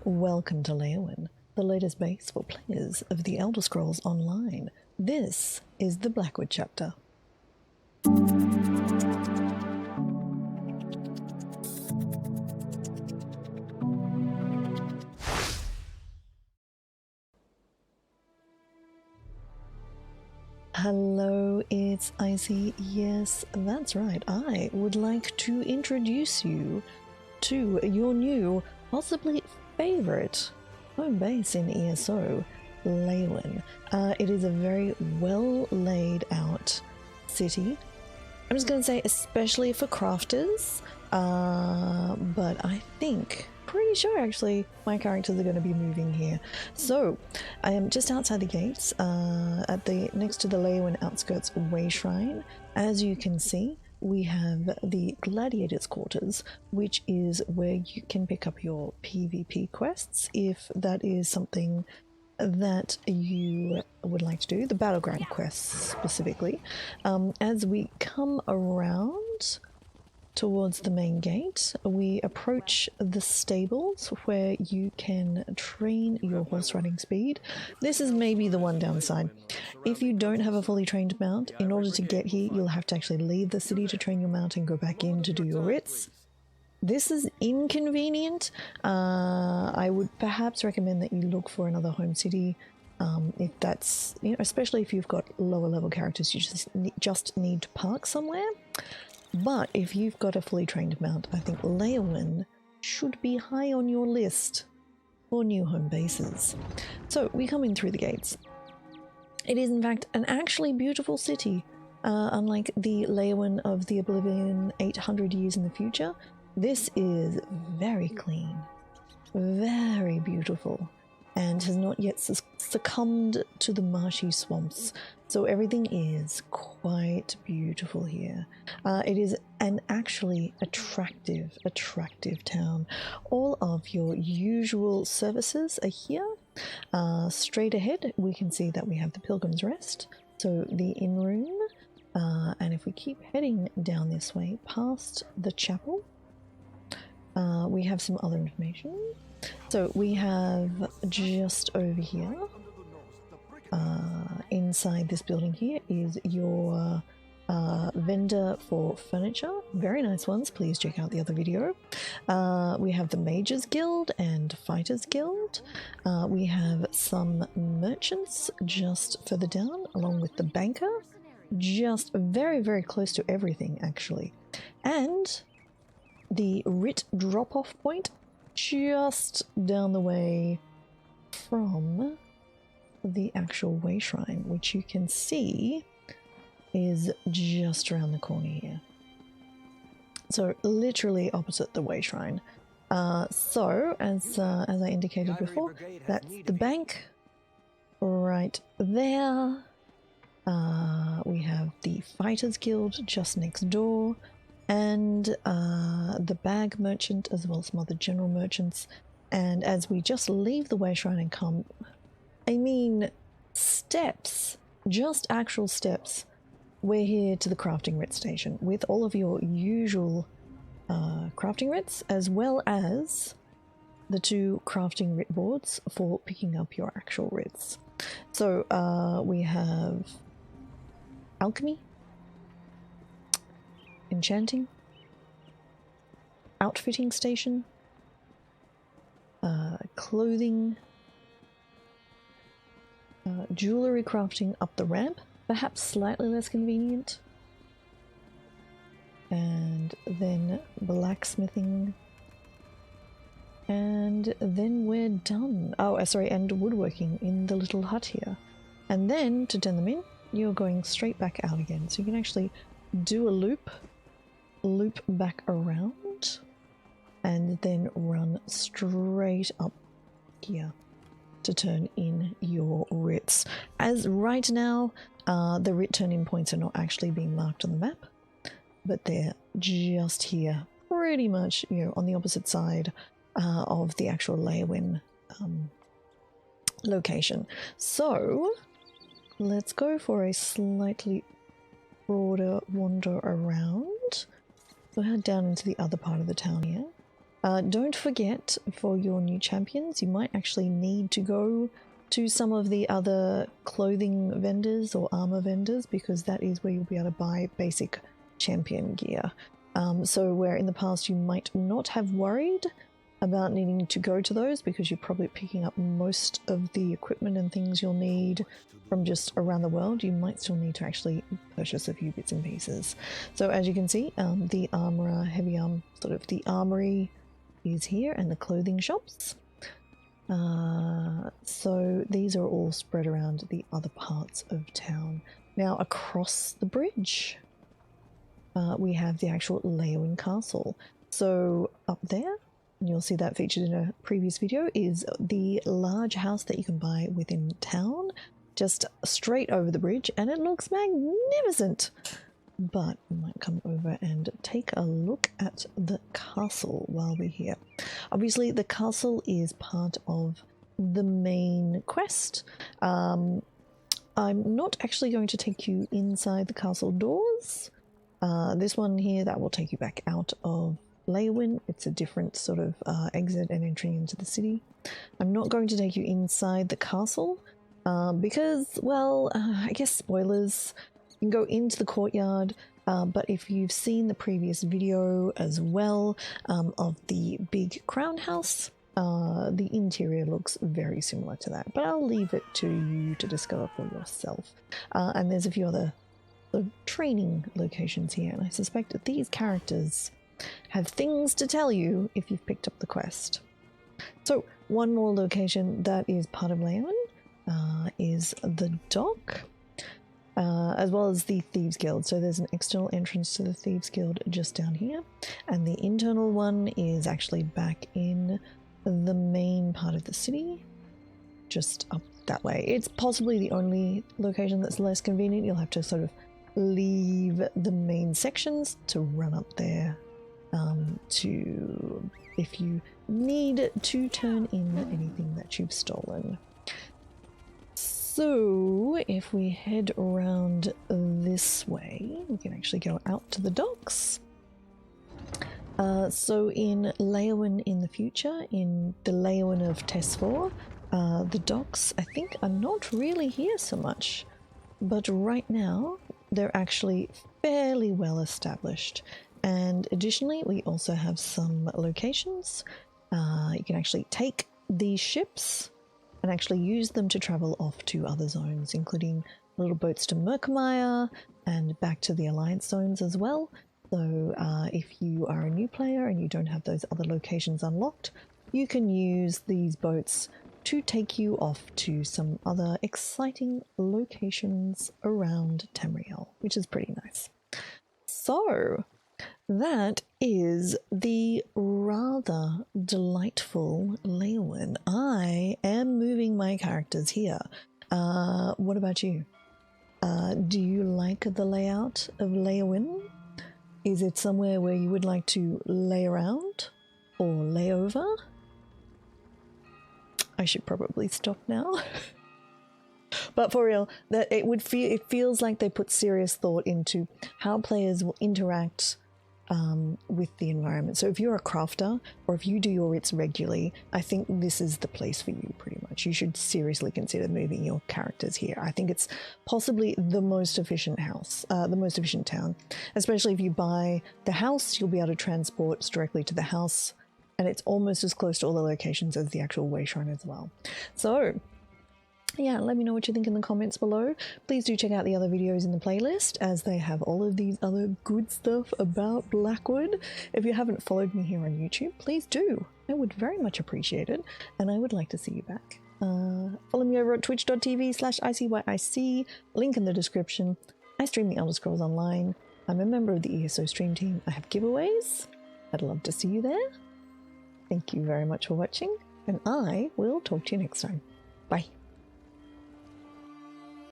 Welcome to Leyawiin, the latest base for players of the Elder Scrolls Online. This is the Blackwood chapter. Hello, it's Icy. Yes, that's right. I would like to introduce you to your new, possibly favorite home base in ESO, Leyawiin. It is a very well laid out city. I'm just going to say especially for crafters, but I think, pretty sure actually, my characters are going to be moving here. So, I am just outside the gates, next to the Leyawiin outskirts way shrine. As you can see, we have the Gladiators' Quarters, which is where you can pick up your PvP quests, if that is something that you would like to do, the Battleground quests specifically. As we come around towards the main gate, we approach the stables where you can train your horse riding speed. This is maybe the one downside. If you don't have a fully trained mount, in order to get here, you'll have to actually leave the city to train your mount and go back in to do your writs. This is inconvenient. I would perhaps recommend that you look for another home city. If that's, especially if you've got lower level characters, you just need to park somewhere. But if you've got a fully trained mount, I think Leyawiin should be high on your list for new home bases. So we come in through the gates. It is in fact an actually beautiful city. Unlike the Leyawiin of the Oblivion 800 years in the future, this is very clean, very beautiful, and has not yet succumbed to the marshy swamps. So everything is quite beautiful here. It is an actually attractive town. All of your usual services are here. Straight ahead, we can see that we have the Pilgrim's Rest, so the inn room. And if we keep heading down this way past the chapel, we have some other information. So we have just over here, inside this building here, is your vendor for furniture. Very nice ones. Please check out the other video. We have the Mages Guild and Fighters Guild. We have some merchants just further down, along with the banker. Just very, very close to everything, actually. And the writ drop-off point just down the way from the actual way shrine, which you can see is just around the corner here. So literally opposite the way shrine. So as I indicated before, that's the bank right there. We have the Fighters Guild just next door, and the bag merchant, as well as some other general merchants. And as we just leave the way shrine and come, I mean, steps, just actual steps, we're here to the crafting writ station with all of your usual crafting writs, as well as the two crafting writ boards for picking up your actual writs. So we have alchemy, enchanting, outfitting station, clothing, jewellery crafting up the ramp, perhaps slightly less convenient, and then blacksmithing, and then we're done. Oh, sorry, and woodworking in the little hut here. And then, to turn them in, you're going straight back out again. So you can actually do a loop back around, and then run straight up here to turn in your writs. As right now, the writ turn-in points are not actually being marked on the map, but they're just here, pretty much, on the opposite side of the actual Leyawiin location. So let's go for a slightly broader wander around. So head down into the other part of the town here. Don't forget, for your new champions, you might actually need to go to some of the other clothing vendors or armor vendors, because that is where you'll be able to buy basic champion gear. So where in the past you might not have worried about needing to go to those because you're probably picking up most of the equipment and things you'll need from just around the world, you might still need to actually purchase a few bits and pieces. So as you can see, the armorer, heavy arm, sort of the armory is here, and the clothing shops. So these are all spread around the other parts of town. Now across the bridge, we have the actual Leyawiin castle. So up there, and you'll see that featured in a previous video, is the large house that you can buy within town, just straight over the bridge, and it looks magnificent. But we might come over and take a look at the castle while we're here. Obviously, the castle is part of the main quest. I'm not actually going to take you inside the castle doors. This one here, that will take you back out of Leyawiin. It's a different sort of exit and entry into the city. I'm not going to take you inside the castle because, well, I guess spoilers. You can go into the courtyard, but if you've seen the previous video as well of the big crown house, the interior looks very similar to that, but I'll leave it to you to discover for yourself. And there's a few other sort of training locations here, and I suspect that these characters have things to tell you if you've picked up the quest. So one more location that is part of Leyawiin is the dock. As well as the Thieves Guild. So there's an external entrance to the Thieves Guild just down here, and the internal one is actually back in the main part of the city, just up that way. It's possibly the only location that's less convenient. You'll have to sort of leave the main sections to run up there to, if you need to turn in anything that you've stolen. So if we head around this way, we can actually go out to the docks. So in Leyawiin in the future, in the Leyawiin of Test 4, the docks, I think, are not really here so much. But right now, they're actually fairly well established. And additionally, we also have some locations. You can actually take these ships and actually use them to travel off to other zones, including little boats to Merkmire and back to the Alliance zones as well. So if you are a new player and you don't have those other locations unlocked, you can use these boats to take you off to some other exciting locations around Tamriel, which is pretty nice. So that is the rather delightful Leyawiin. I am moving my characters here. What about you? Do you like the layout of Leyawiin? Is it somewhere where you would like to lay around or lay over? I should probably stop now. But for real, that it feels like they put serious thought into how players will interact with the environment. So if you're a crafter, or if you do your writs regularly, I think this is the place for you pretty much. You should seriously consider moving your characters here. I think it's possibly the most efficient house, the most efficient town. Especially if you buy the house, you'll be able to transport directly to the house, and it's almost as close to all the locations as the actual way shrine as well. So yeah, let me know what you think in the comments below. Please do check out the other videos in the playlist, as they have all of these other good stuff about Blackwood. If you haven't followed me here on YouTube, please do. I would very much appreciate it, and I would like to see you back. Follow me over at twitch.tv/ICYIC, link in the description. I stream the Elder Scrolls Online. I'm a member of the ESO Stream Team. I have giveaways. I'd love to see you there. Thank you very much for watching, and I will talk to you next time. Bye.